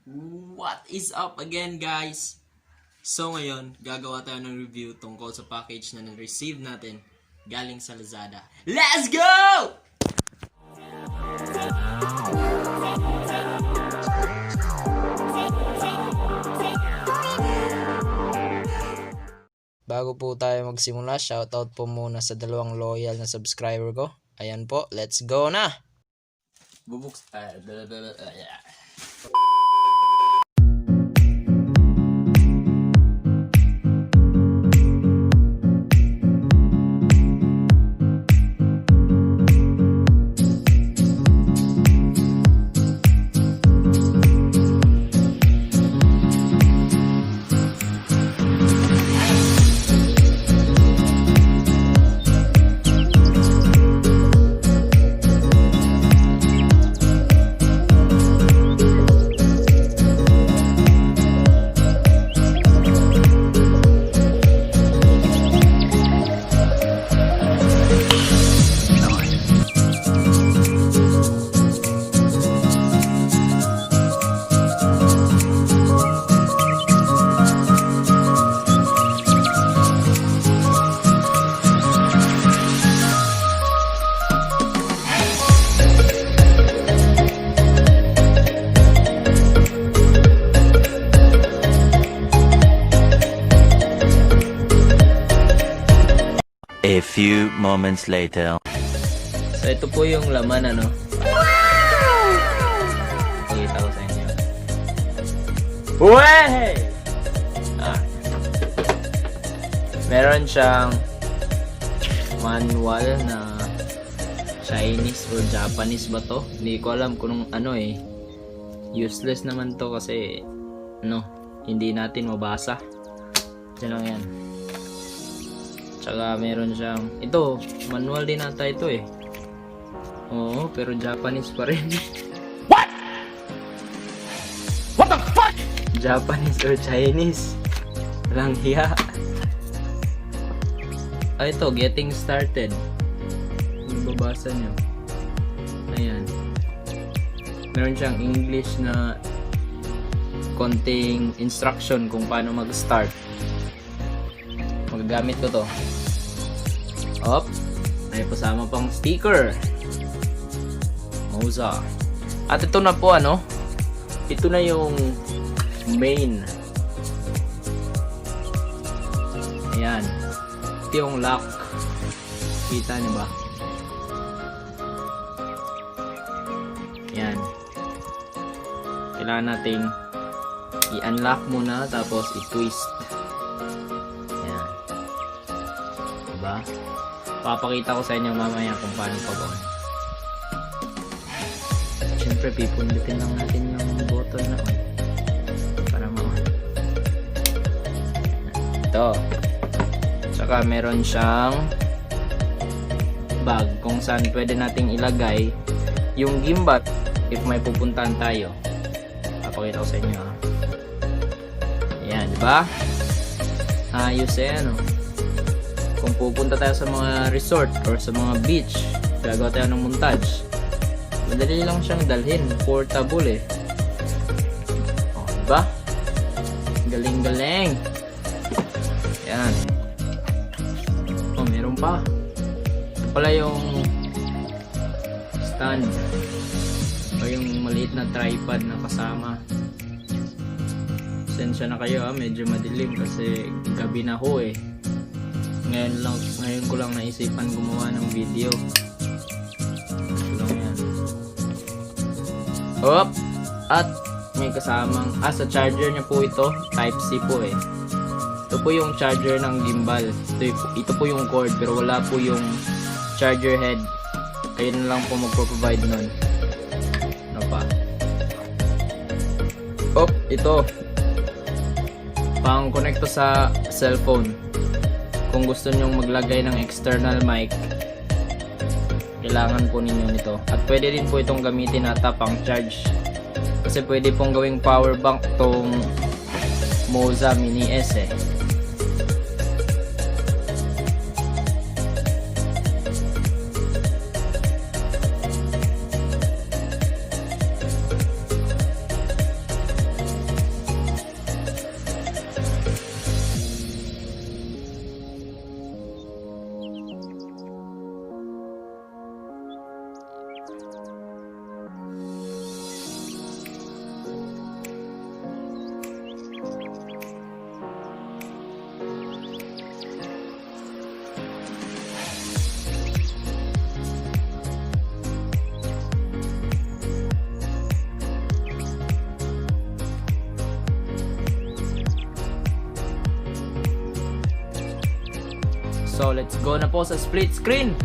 What is up again, guys? So ngayon, gagawa tayo ng review tungkol sa package na na-receive natin galing sa Lazada. Let's go! Bago po tayo magsimula, shoutout po muna sa dalawang loyal na subscriber ko. Ayan po, let's go na! Bubuks... A few moments later. So ito po yung laman, ano? Pakita ko sa inyo. Wey! Meron siyang manual na Chinese or Japanese ba to? Hindi ko alam kung ano eh. Useless naman to kasi hindi natin mabasa. Diyan lang yan. Tsaka meron siyang ito, manual din ata ito eh. Oo, pero Japanese pa rin. What? What the fuck? Japanese or Chinese? Walang hiya. Ito, getting started. Mababasa nyo. Ayan. Meron siyang English na konting instruction kung paano mag-start. Magagamit ko to. Op, may pasama pang sticker. Moza. At ito na po ito na yung main. Ayan. Ito yung lock. Kita niyo ba? Ayan. Kailangan nating i-unlock muna tapos i-twist. Diba? Papakita ko sa inyo mamaya kung paano pag-on. Siyempre, pipindutin lang natin yung button na on para ma-on. Ito. Tsaka meron siyang bag kung saan pwede nating ilagay yung gimbal if may pupuntahan tayo. Papakita ko sa inyo. Ayan, diba? Ayos kung pupunta tayo sa mga resort or sa mga beach, gagawa tayo ng montage, madali lang siyang dalhin, portable eh. O, diba? Galing-galing. Yan. O, meron pa. Ito pala yung stand o yung maliit na tripod na kasama. Sensya na kayo medyo madilim kasi gabi na ho eh. Ngayon ko lang naisipan gumawa ng video. Ito lang yan. Hop! At may kasamang sa charger niya po ito. Type C po eh. Ito po yung charger ng gimbal. Ito po yung cord pero wala po yung charger head. Kayo na lang po magpo-provide nun. Ano pa? Hop! Ito. Pang connect to sa cellphone. Kung gusto nyong maglagay ng external mic, kailangan po ninyo nito. At pwede din po itong gamitin ata pang charge. Kasi pwede pong gawing power bank tong Moza Mini S eh. So let's go na po sa split screen.